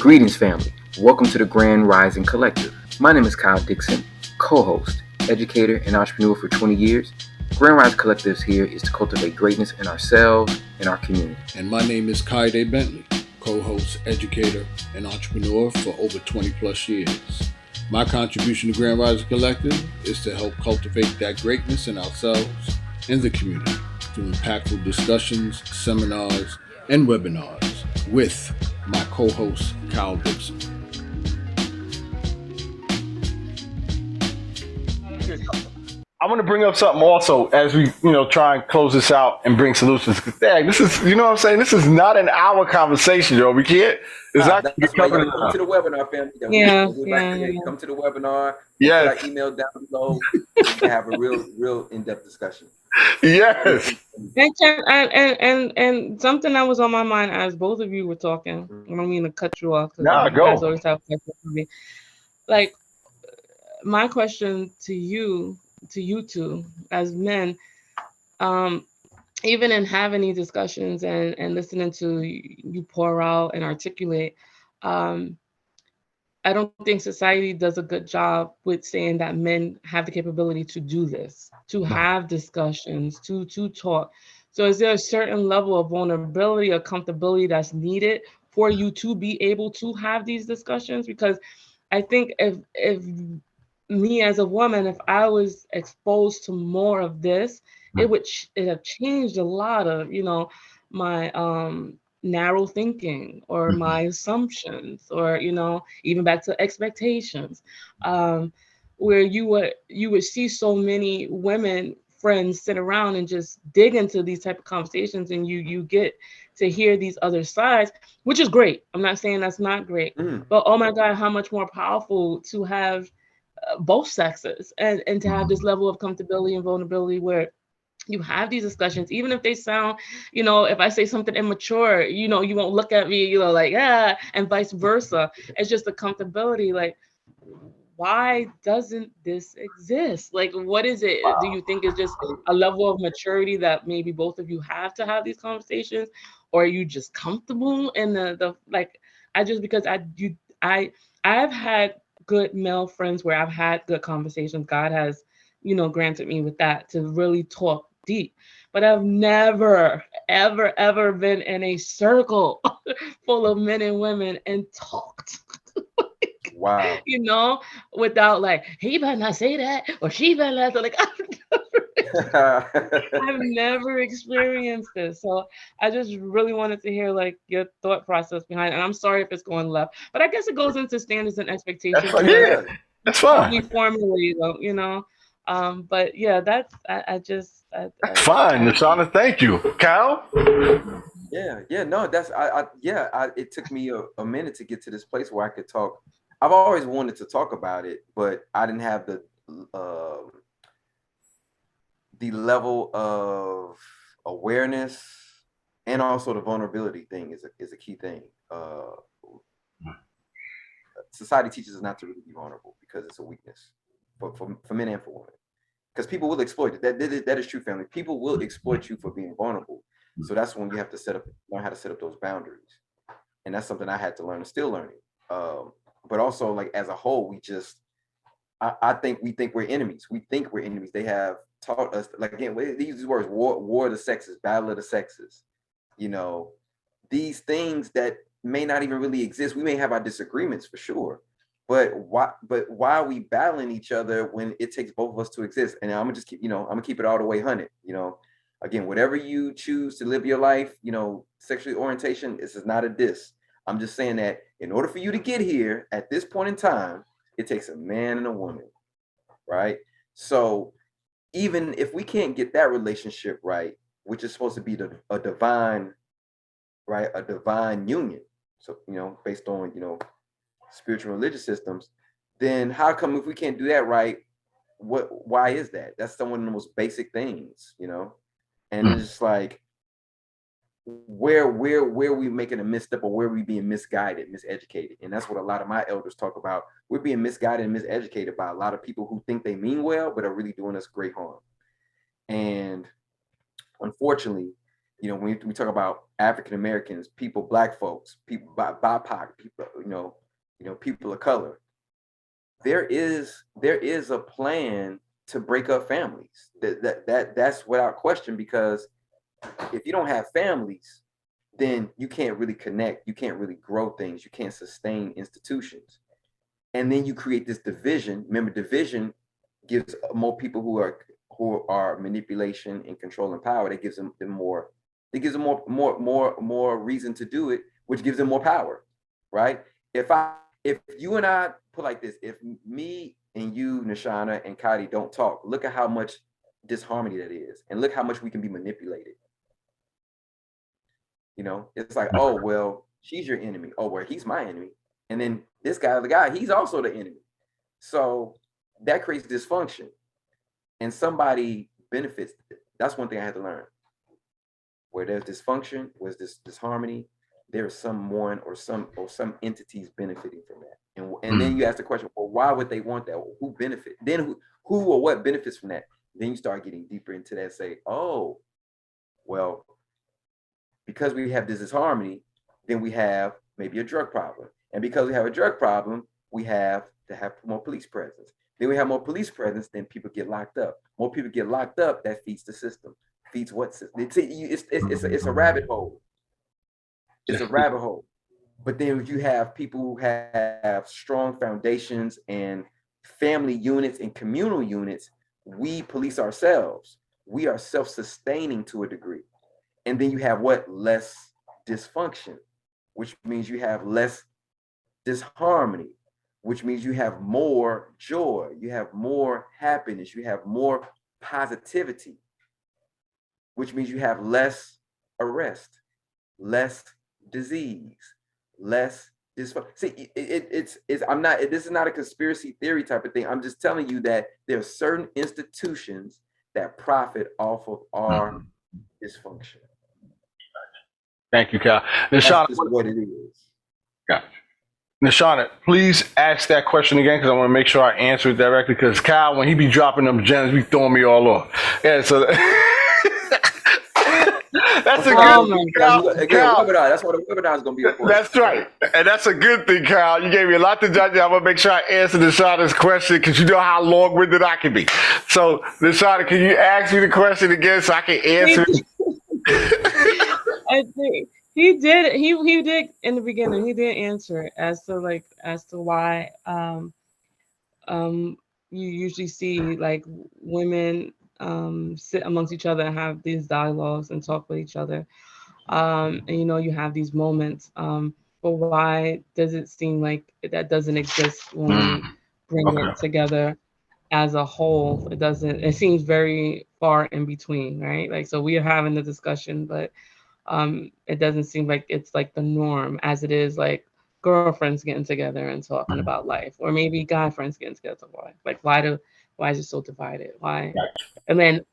Greetings, family. Welcome to the Grand Rising Collective. My name is Kyle Dixon, co-host, educator, and entrepreneur for 20 years. Grand Rising Collective's here is to cultivate greatness in ourselves and our community. And my name is Kayode Bentley, co-host, educator, and entrepreneur for over 20 plus years. My contribution to Grand Rising Collective is to help cultivate that greatness in ourselves and the community through impactful discussions, seminars, and webinars with my co-host, Kyle Dixon. I want to bring up something also as we, try and close this out and bring solutions. Dang, this is, what I'm saying? This is not an hour conversation, yo. We can't. It's not that's why you gotta come to the webinar, family. Come to the webinar. Yes. Put our email down below. We can have a real in-depth discussion. Yes. And something that was on my mind as both of you were talking. I don't mean to cut you off because you guys always have questions for me. Like, my question to you two as men, even in having these discussions and listening to you pour out and articulate, I don't think society does a good job with saying that men have the capability to do this, to have discussions, to talk. So is there a certain level of vulnerability or comfortability that's needed for you to be able to have these discussions? Because I think if me as a woman, if I was exposed to more of this, it would have changed a lot of, my narrow thinking or my assumptions, or even back to expectations, where you would see so many women friends sit around and just dig into these type of conversations, and you get to hear these other sides, which is great. I'm not saying that's not great, but oh my God, how much more powerful to have both sexes and to have this level of comfortability and vulnerability where you have these discussions, even if they sound, if I say something immature, you won't look at me, like, and vice versa. It's just the comfortability. Like, why doesn't this exist? Like, what is it? Do you think it's just a level of maturity that maybe both of you have to have these conversations, or are you just comfortable in the like? Because I've had good male friends where I've had good conversations. God has, granted me with that to really talk deep. But I've never, ever been in a circle full of men and women and talked. Wow. Without like, he better not say that, or she better not say, like, I've never experienced this. So I just really wanted to hear like your thought process behind it. And I'm sorry if it's going left, but I guess it goes into standards and expectations. That's fine. We formulate, but yeah, that's that's fine. Nashana, thank you. Kyle? No, that's it took me a minute to get to this place where I could talk. I've always wanted to talk about it, but I didn't have the level of awareness, and also the vulnerability thing is a key thing. Society teaches us not to really be vulnerable because it's a weakness for men and for women. Because people will exploit it. That is true, family. People will exploit you for being vulnerable. So that's when you have to learn how to set up those boundaries. And that's something I had to learn and still learning. But also, like, as a whole, I think we think we're enemies. We think we're enemies. They have taught us, like, again, they use these words: war of the sexes, battle of the sexes. These things that may not even really exist. We may have our disagreements for sure, but why are we battling each other when it takes both of us to exist? And I'm gonna just keep, I'm gonna keep it all the way 100. Again, whatever you choose to live your life, sexual orientation, this is not a diss. I'm just saying that in order for you to get here at this point in time, it takes a man and a woman, right? So even if we can't get that relationship right, which is supposed to be a divine, right, a divine union. So, based on, spiritual religious systems, then how come if we can't do that right, why is that? That's one of the most basic things, and it's just like, where we making a misstep, or where we being misguided, miseducated. And that's what a lot of my elders talk about. We're being misguided and miseducated by a lot of people who think they mean well, but are really doing us great harm. And unfortunately, You know, when we talk about African Americans, people, Black folks, people, BIPOC, people, people of color, there is a plan to break up families. That's without question, because if you don't have families, then you can't really connect, you can't really grow things, you can't sustain institutions. And then you create this division. Remember, division gives more people who are manipulation and control and power. That gives them more reason to do it, which gives them more power, right? If you and I put like this, if me and you, Nashana and Kayode, don't talk, look at how much disharmony that is, and look how much we can be manipulated. You know, it's like, oh, well, she's your enemy. Oh, well, he's my enemy. And then this guy, the guy, he's also the enemy. So that creates dysfunction, and somebody benefits. That's one thing I had to learn. Where there's dysfunction, where there's disharmony, there is someone or some entities benefiting from that. And then you ask the question, well, why would they want that? Who benefit? Then who or what benefits from that? Then you start getting deeper into that. Say, oh, well, because we have this disharmony, then we have maybe a drug problem. And because we have a drug problem, we have to have more police presence. Then we have more police presence, then people get locked up. More people get locked up, that feeds the system. Feeds what system? It's a rabbit hole. It's a rabbit hole. But then you have people who have strong foundations and family units and communal units. We police ourselves. We are self-sustaining to a degree. And then you have what? Less dysfunction, which means you have less disharmony, which means you have more joy, you have more happiness, you have more positivity, which means you have less arrest, less disease, less dysfunction. See, this is not a conspiracy theory type of thing. I'm just telling you that there are certain institutions that profit off of our dysfunction. Thank you, Kyle. Nashana, that's what it is. Gotcha. Nashana, please ask that question again, because I want to make sure I answer it directly, because Kyle, when he be dropping them gems, be throwing me all off. Yeah, so that's a good thing, Kyle. Webinar, that's what the webinar is going to be for. That's right. And that's a good thing, Kyle. You gave me a lot to judge. I'm going to make sure I answer Nashana's question, because you know how long-winded I can be. So, Nashana, can you ask me the question again so I can answer it? I think he did in the beginning. He did answer it as to why you usually see like women sit amongst each other and have these dialogues and talk with each other, and you have these moments. But why does it seem like that doesn't exist when we bring it together as a whole? It doesn't. It seems very far in between, right? Like, so we are having the discussion, but it doesn't seem like it's like the norm, as it is like girlfriends getting together and talking about life, or maybe guy friends getting together to life. Like, why is it so divided? Why? And then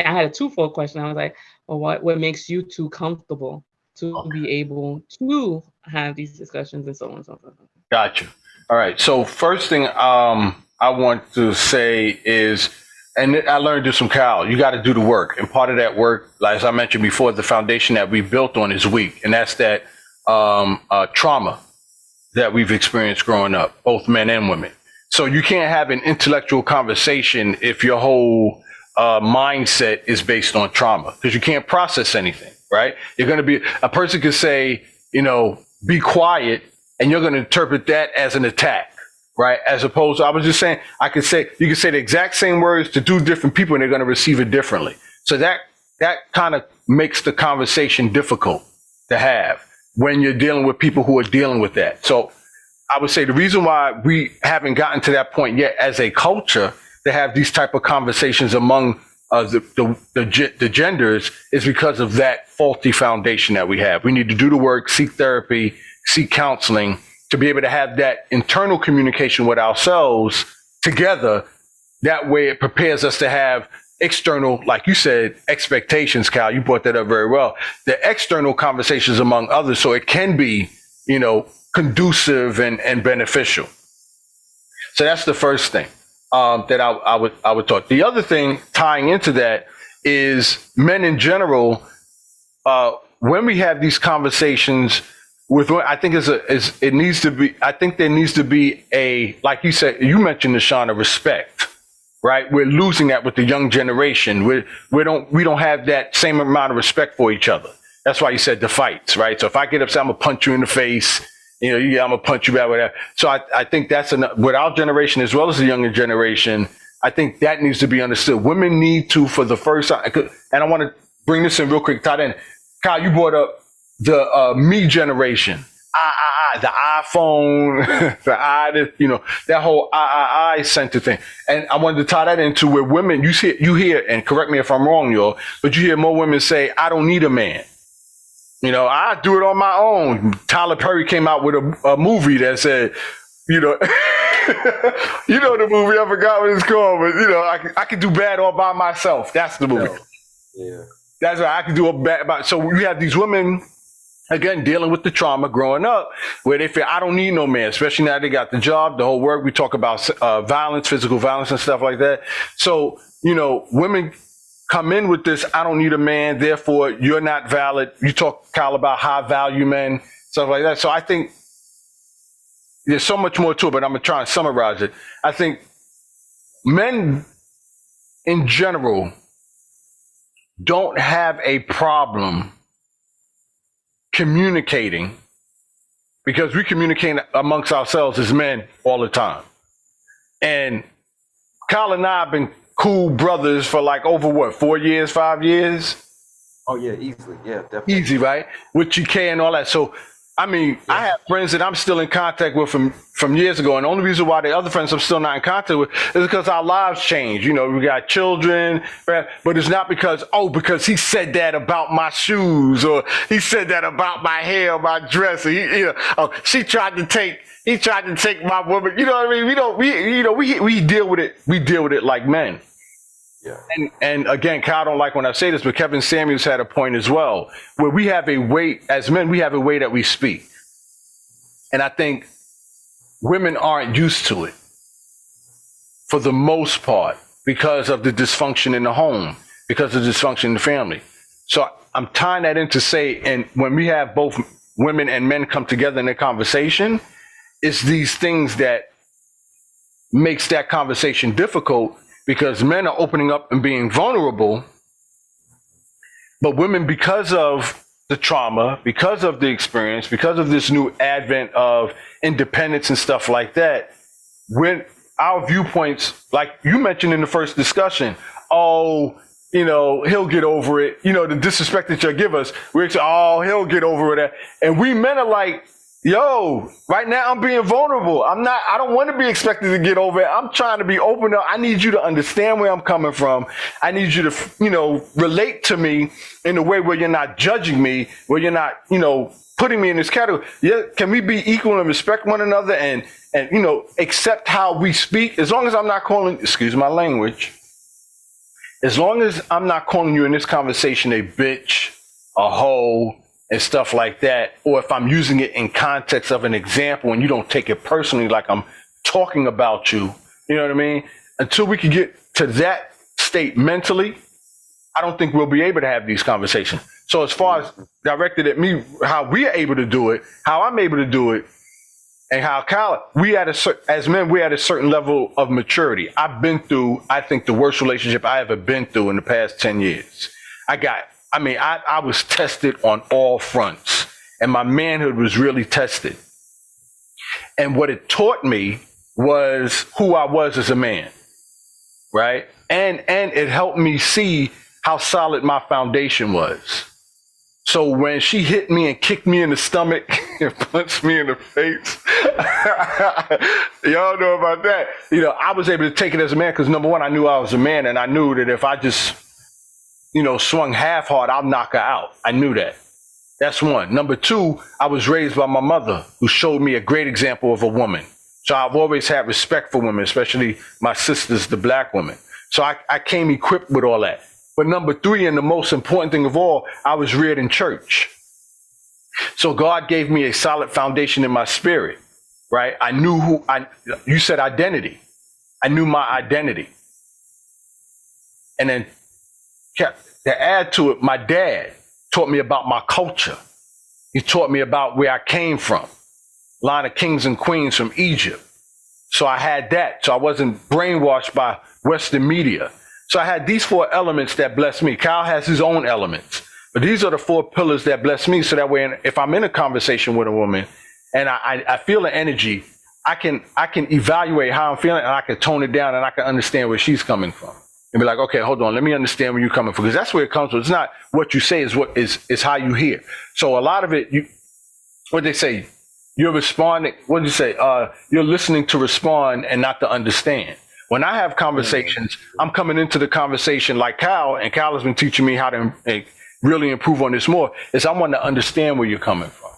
I had a twofold question. I was like, well, what makes you two comfortable to be able to have these discussions and so on and so forth? Gotcha. All right. So first thing I want to say is, and I learned this from Kyle, you got to do the work. And part of that work, like as I mentioned before, the foundation that we built on is weak. And that's that trauma that we've experienced growing up, both men and women. So you can't have an intellectual conversation if your whole mindset is based on trauma, because you can't process anything, right? You're going to be, a person could say, be quiet, and you're going to interpret that as an attack. Right. As opposed to, I was just saying, you could say the exact same words to two different people and they're going to receive it differently. So that kind of makes the conversation difficult to have when you're dealing with people who are dealing with that. So I would say the reason why we haven't gotten to that point yet as a culture to have these type of conversations among the genders is because of that faulty foundation that we have. We need to do the work, seek therapy, seek counseling, to be able to have that internal communication with ourselves together. That way it prepares us to have external, like you said, expectations, Kyle, you brought that up very well. The external conversations among others, so it can be, conducive and beneficial. So that's the first thing that I would talk. The other thing tying into that is men in general when we have these conversations with, I think it needs to be, I think there needs to be a, like you said, you mentioned, Nashana, respect, right? We're losing that with the young generation. We don't have that same amount of respect for each other. That's why you said the fights, right? So if I get upset, I'm gonna punch you in the face. I'm gonna punch you back, whatever. So I think that's with our generation as well as the younger generation. I think that needs to be understood. Women need to, for the first time, and I want to bring this in real quick. Todd, in Kyle, you brought up the me generation, the iPhone, that whole I center thing. And I wanted to tie that into where women, you hear, and correct me if I'm wrong, y'all, but you hear more women say, I don't need a man. I do it on my own. Tyler Perry came out with a movie that said, the movie, I forgot what it's called, but I can do bad all by myself. That's the movie. Yeah. That's right. I can do a bad. So we have these women, again, dealing with the trauma growing up, where they feel, I don't need no man, especially now they got the job, the whole work. We talk about violence, physical violence and stuff like that. So, women come in with this, I don't need a man, therefore you're not valid. You talk, Kyle, about high value men, stuff like that. So I think there's so much more to it, but I'm going to try and summarize it. I think men in general don't have a problem communicating, because we communicate amongst ourselves as men all the time. And Kyle and I have been cool brothers for like over 4 years, 5 years? Oh yeah, easily. Yeah, definitely. Easy, right? With GK and all that. So, I have friends that I'm still in contact with from years ago. And the only reason why the other friends I'm still not in contact with is because our lives change. We got children, but it's not because he said that about my shoes, or he said that about my hair or my dress. Or he tried to take my woman. You know what I mean? We deal with it. We deal with it like men. Yeah. And again, Kyle don't like when I say this, but Kevin Samuels had a point as well, where we have a way, as men, we have a way that we speak. And I think women aren't used to it for the most part, because of the dysfunction in the home, because of the dysfunction in the family. So I'm tying that in to say, and when we have both women and men come together in a conversation, it's these things that makes that conversation difficult, because men are opening up and being vulnerable, but women, because of the trauma, because of the experience, because of this new advent of independence and stuff like that, when our viewpoints, like you mentioned in the first discussion, he'll get over it, the disrespect that you'll give us, we're saying, he'll get over it. And we men are like, yo, right now I'm being vulnerable. I don't want to be expected to get over it. I'm trying to be open up. I need you to understand where I'm coming from. I need you to, relate to me in a way where you're not judging me, where you're not, putting me in this category. Yeah, can we be equal and respect one another and accept how we speak? As long as I'm not calling, excuse my language, as long as I'm not calling you in this conversation a bitch, a hoe, and stuff like that, or if I'm using it in context of an example and you don't take it personally like I'm talking about you, you know what I mean? Until we can get to that state mentally, I don't think we'll be able to have these conversations. So as far as directed at me, how we're able to do it, how I'm able to do it, and how Kyle, as men, we're at a certain level of maturity. I've been through, I think, the worst relationship I ever been through in the past 10 years. I was tested on all fronts, and my manhood was really tested. And what it taught me was who I was as a man, right? And it helped me see how solid my foundation was. So when she hit me and kicked me in the stomach and punched me in the face, y'all know about that. I was able to take it as a man because, number one, I knew I was a man, and I knew that if I just swung half hard, I'll knock her out. I knew that. That's one. Number two, I was raised by my mother, who showed me a great example of a woman. So I've always had respect for women, especially my sisters, the black women. So I came equipped with all that. But number three, and the most important thing of all, I was reared in church. So God gave me a solid foundation in my spirit, right? I knew you said identity. I knew my identity. And then to add to it, my dad, taught me about my culture. He taught me about where I came from, line of kings and queens from Egypt. So I had that. So I wasn't brainwashed by Western media. So I had these 4 elements that bless me. Kyle has his own elements, but these are the 4 pillars that bless me. So that way, if I'm in a conversation with a woman and I feel the energy, I can evaluate how I'm feeling, and I can tone it down, and I can understand where she's coming from, and be like, okay, hold on, let me understand where you're coming from, because that's where it comes from. It's not what you say, is how you hear. So a lot of it, what they say, you're responding. What do you say? You're listening to respond and not to understand. When I have conversations, I'm coming into the conversation like Kyle, and Kyle has been teaching me how to really improve on this more, is I want to understand where you're coming from.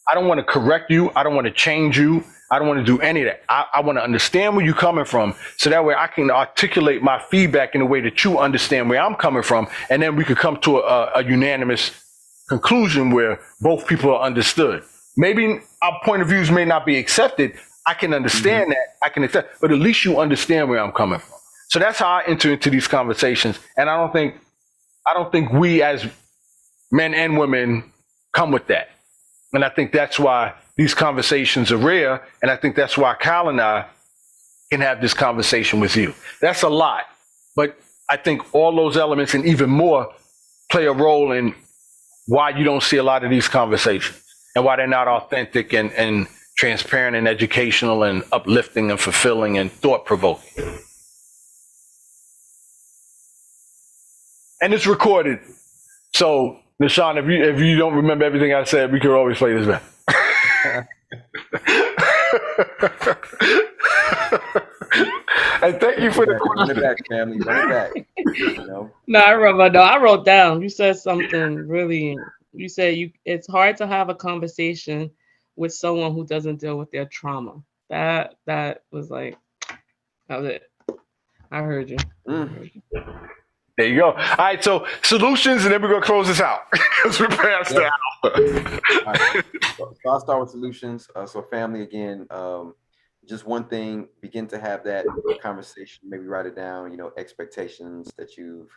I don't want to correct you. I don't want to change you. I don't want to do any of that. I want to understand where you're coming from, so that way I can articulate my feedback in a way that you understand where I'm coming from, and then we could come to a unanimous conclusion where both people are understood. Maybe our point of views may not be accepted. I can understand that. I can accept, but at least you understand where I'm coming from. So that's how I enter into these conversations. And I don't think we as men and women come with that. And I think that's why these conversations are rare. And I think that's why Kyle and I can have this conversation with you. That's a lot, but I think all those elements and even more play a role in why you don't see a lot of these conversations, and why they're not authentic and transparent and educational and uplifting and fulfilling and thought-provoking. And it's recorded. So, Nashana, if you don't remember everything I said, we could always play this back. And thank you for the Run it back, family. Run it back. You know? No, I wrote down. You said something really. You said it's hard to have a conversation with someone who doesn't deal with their trauma. That was like, that was it. I heard you. There you go. All right, so solutions, and then we're going to close this out because we're past the hour. All right. So I'll start with solutions. So family, again, just one thing, begin to have that conversation, maybe write it down, you know, expectations that you've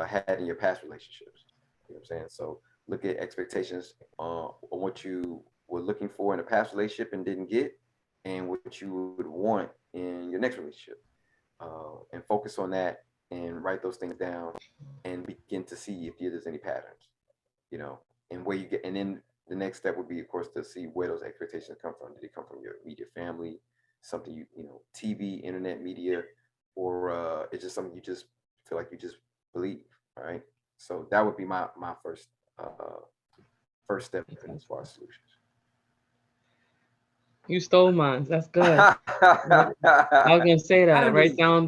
had in your past relationships. You know what I'm saying? So look at expectations on what you were looking for in a past relationship and didn't get, and what you would want in your next relationship. And focus on that and write those things down and begin to see if there's any patterns, you know, and where you get, and then the next step would be, of course, to see where those expectations come from. Did they come from your immediate family, something you know, TV, internet media, or it's just something you just feel like you just believe, all right? So that would be my first step as far as solutions. You stole mine. That's good. I was gonna say that. Write down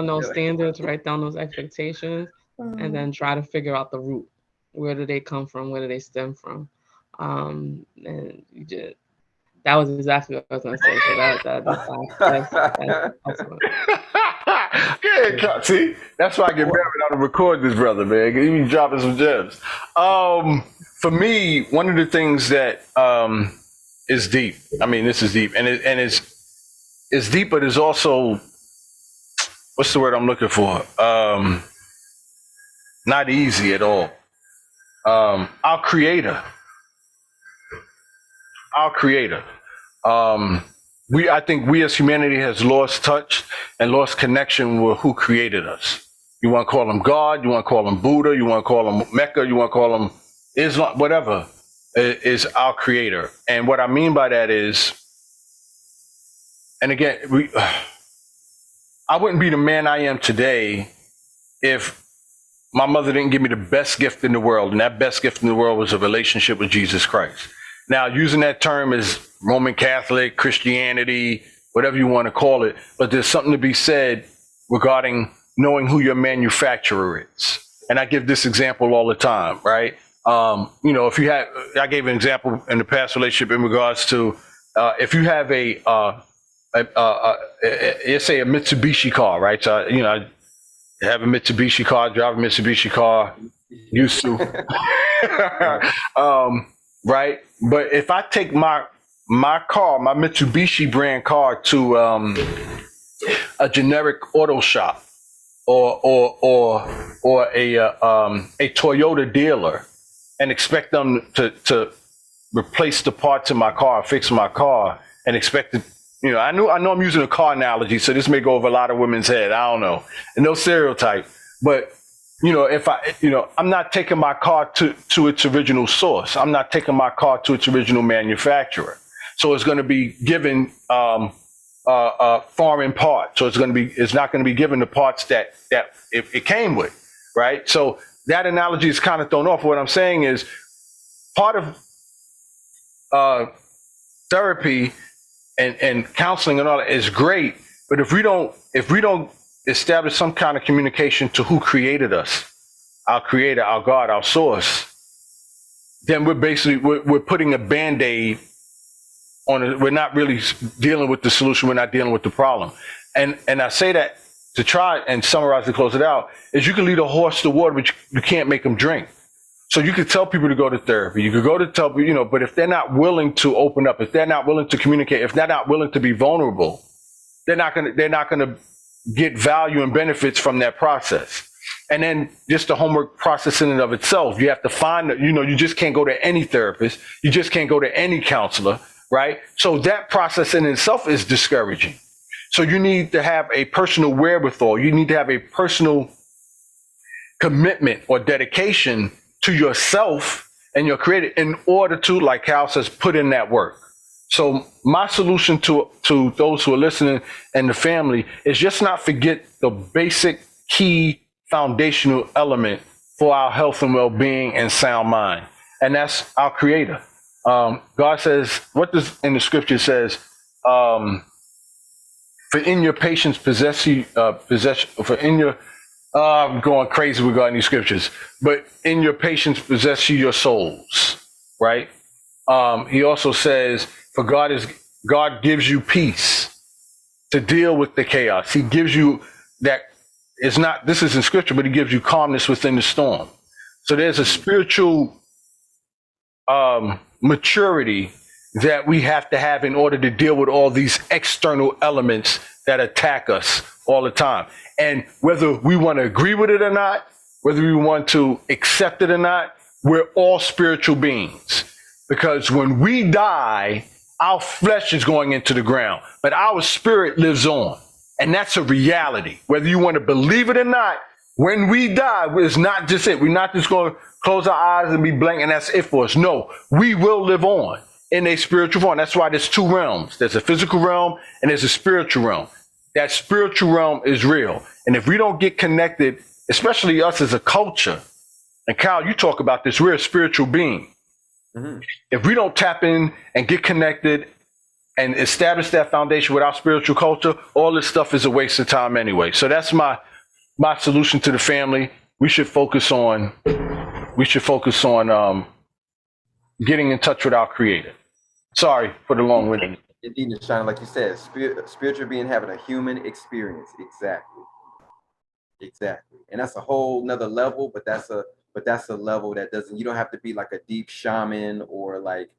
those standards, write down those expectations, and then try to figure out the root. Where do they come from? Where do they stem from? And you just, that was exactly what I was gonna say. So that's Yeah, see, that's why I get married out to record this, brother, man. He be dropping some gems. For me, one of the things that is deep. I mean, this is deep, and it's deep, but it's also, what's the word I'm looking for? Not easy at all. Our creator. I think we as humanity has lost touch and lost connection with who created us. You want to call him God, you want to call him Buddha, you want to call him Mecca, you want to call him Islam, whatever, is our creator. And what I mean by that is, and again, I wouldn't be the man I am today if my mother didn't give me the best gift in the world, and that best gift in the world was a relationship with Jesus Christ. Now, using that term as Roman Catholic, Christianity, whatever you want to call it, but there's something to be said regarding knowing who your manufacturer is. And I give this example all the time, right? You know, if you have, I gave an example in the past relationship in regards to if you have let's say a Mitsubishi car, right? So, you know, I have a Mitsubishi car, drive a Mitsubishi car, used to, right? But if I take my car, my Mitsubishi brand car, to a generic auto shop or a Toyota dealer, and expect them to replace the parts in my car, fix my car, and expect it. I know I'm using a car analogy, so this may go over a lot of women's head. I don't know, and no stereotype, but if I'm not taking my car to its original source. I'm not taking my car to its original manufacturer. So it's going to be given foreign parts. So it's not going to be given the parts that it came with, right? So that analogy is kind of thrown off. What I'm saying is part of therapy and counseling and all that is great, but if we don't establish some kind of communication to who created us, our creator, our God, our source, then we're putting a Band-Aid on it. We're not really dealing with the solution. We're not dealing with the problem. And I say that to try and summarize and close it out, is you can lead a horse to water, but you can't make them drink. So you could tell people to go to therapy. You could go to tell people, but if they're not willing to open up, if they're not willing to communicate, if they're not willing to be vulnerable, they're not gonna get value and benefits from that process. And then just the homework process in and of itself, you have to find that, you just can't go to any therapist. You just can't go to any counselor, right? So that process in itself is discouraging. So you need to have a personal wherewithal. You need to have a personal commitment or dedication to yourself and your creator in order to, like Cal says, put in that work. So my solution to those who are listening and the family is just not forget the basic key foundational element for our health and well-being and sound mind. And that's our creator. God says, what does in the scripture says, for in your patience I'm going crazy regarding these scriptures, but in your patience possess you your souls, right? He also says, for God gives you peace to deal with the chaos. He gives you this is in scripture, but he gives you calmness within the storm. So there's a spiritual maturity that we have to have in order to deal with all these external elements that attack us all the time. And whether we want to agree with it or not, whether we want to accept it or not, we're all spiritual beings. Because when we die, our flesh is going into the ground, but our spirit lives on. And that's a reality. Whether you want to believe it or not, when we die, it's not just it. We're not just going to close our eyes and be blank and that's it for us. No, we will live on in a spiritual form. That's why there's two realms. There's a physical realm and there's a spiritual realm. That spiritual realm is real. And if we don't get connected, especially us as a culture, and Kyle, you talk about this, we're a spiritual being. Mm-hmm. If we don't tap in and get connected and establish that foundation with our spiritual culture, all this stuff is a waste of time anyway. So that's my solution to the family. We should focus on getting in touch with our creator. Sorry for the long-winded. Indeed, Nashana, like you said, spiritual being having a human experience. Exactly. And that's a whole nother level, but that's a level that you don't have to be like a deep shaman or like,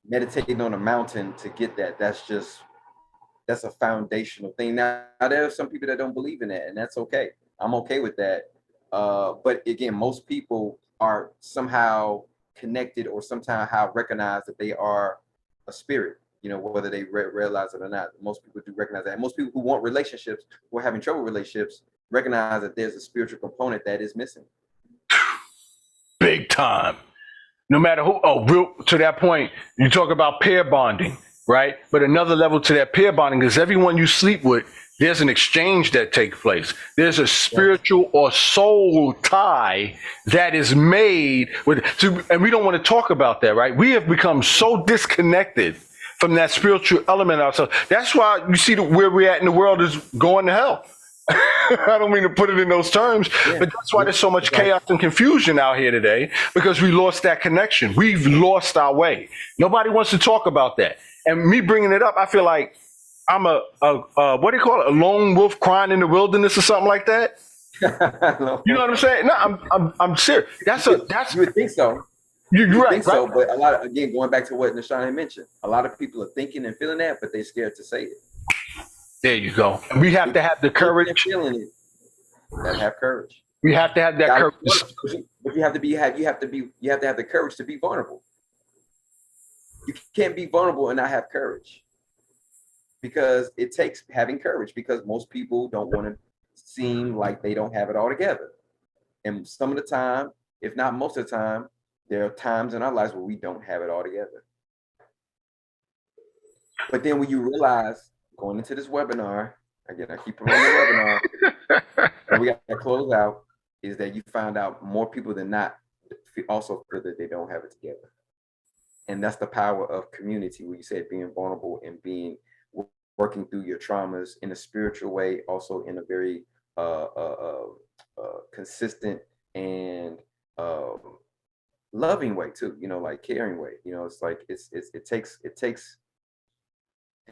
meditating on a mountain to get that. That's a foundational thing. Now there are some people that don't believe in that, and that's okay. I'm okay with that. But again, most people are somehow connected or somehow recognize that they are a spirit, whether they realize it or not. Most people do recognize that. And most people who want relationships, who are having trouble with relationships, recognize that there's a spiritual component that is missing. Big time. No matter who, to that point, you talk about pair bonding, right? But another level to that pair bonding is everyone you sleep with, there's an exchange that takes place. There's a spiritual or soul tie that is made and we don't want to talk about that, right? We have become so disconnected from that spiritual element ourselves. That's why you see where we're at in the world is going to hell. I don't mean to put it in those terms, but that's why there's so much chaos and confusion out here today, because we lost that connection. We've lost our way. Nobody wants to talk about that. And me bringing it up, I feel like I'm what do you call it? A lone wolf crying in the wilderness or something like that. You know what I'm saying? No, I'm serious. You would think so. You're right. Think so, but again, going back to what Nashana mentioned, a lot of people are thinking and feeling that, but they're scared to say it. There you go. We have to have the courage. Feeling it. Gotta have courage. We have to have that Gotta be courage. vulnerable, but you have to have the courage to be vulnerable. You can't be vulnerable and not have courage, because it takes having courage, because most people don't want to seem like they don't have it all together. And some of the time, if not most of the time, there are times in our lives where we don't have it all together. But then when you realize, going into this webinar, again, I keep promoting the webinar, and we got to close out, is that you find out more people than not also feel that they don't have it together. And that's the power of community, where you said being vulnerable and working through your traumas in a spiritual way, also in a very consistent and loving way too, like caring way. It's like it takes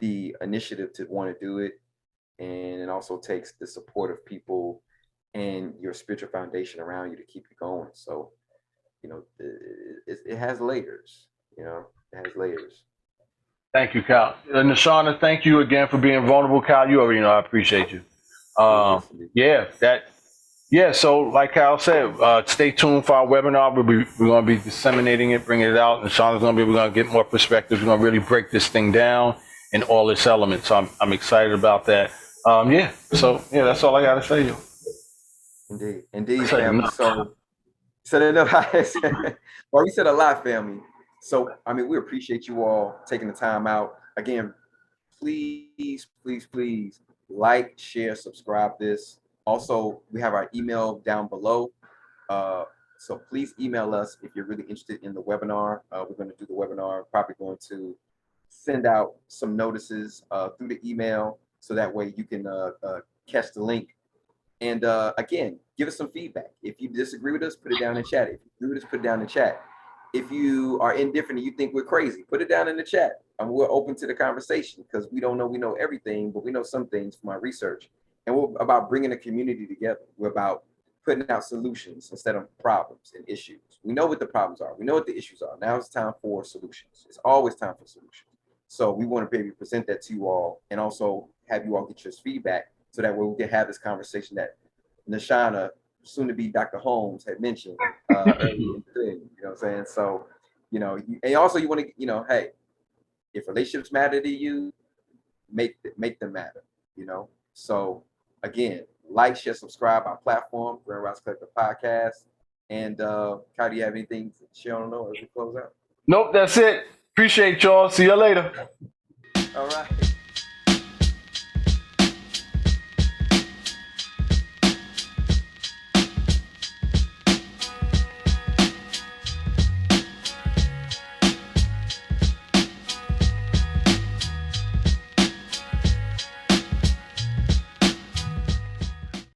the initiative to want to do it, and it also takes the support of people and your spiritual foundation around you to keep you going. So it has layers. It has layers. Thank you, Kyle. Nashana, thank you again for being vulnerable, Kyle. You already know I appreciate you. So like Kyle said, stay tuned for our webinar. We're going to be disseminating it, bringing it out. Nashana's we're going to get more perspectives. We're going to really break this thing down in all its elements. So I'm excited about that. That's all I got to say. Indeed, family. So they know how I said, or we said a lot, family. So, we appreciate you all taking the time out. Again, please like, share, subscribe this. Also, we have our email down below. So please email us if you're really interested in the webinar. We're going to do the webinar, probably going to send out some notices through the email, so that way you can catch the link. And again, give us some feedback. If you disagree with us, put it down in chat. If you agree with us, put it down in chat. If you are indifferent and you think we're crazy, put it down in the chat. We're open to the conversation, because we don't know we know everything, but we know some things from our research. And we're about bringing a community together. We're about putting out solutions instead of problems and issues. We know what the problems are. We know what the issues are. Now it's time for solutions. It's always time for solutions. So we want to be able to present that to you all, and also have you all get your feedback, so that way we can have this conversation that Nashana, soon to be Dr. Holmes, had mentioned earlier in the thing. You know what I'm saying? So, and also you want to, hey, if relationships matter to you, make them matter. So again, like, share, subscribe our platform, Grand Rise Collective Podcast. And Kyle, do you have anything to share on as we close out? Nope, that's it. Appreciate y'all. See you later. All right.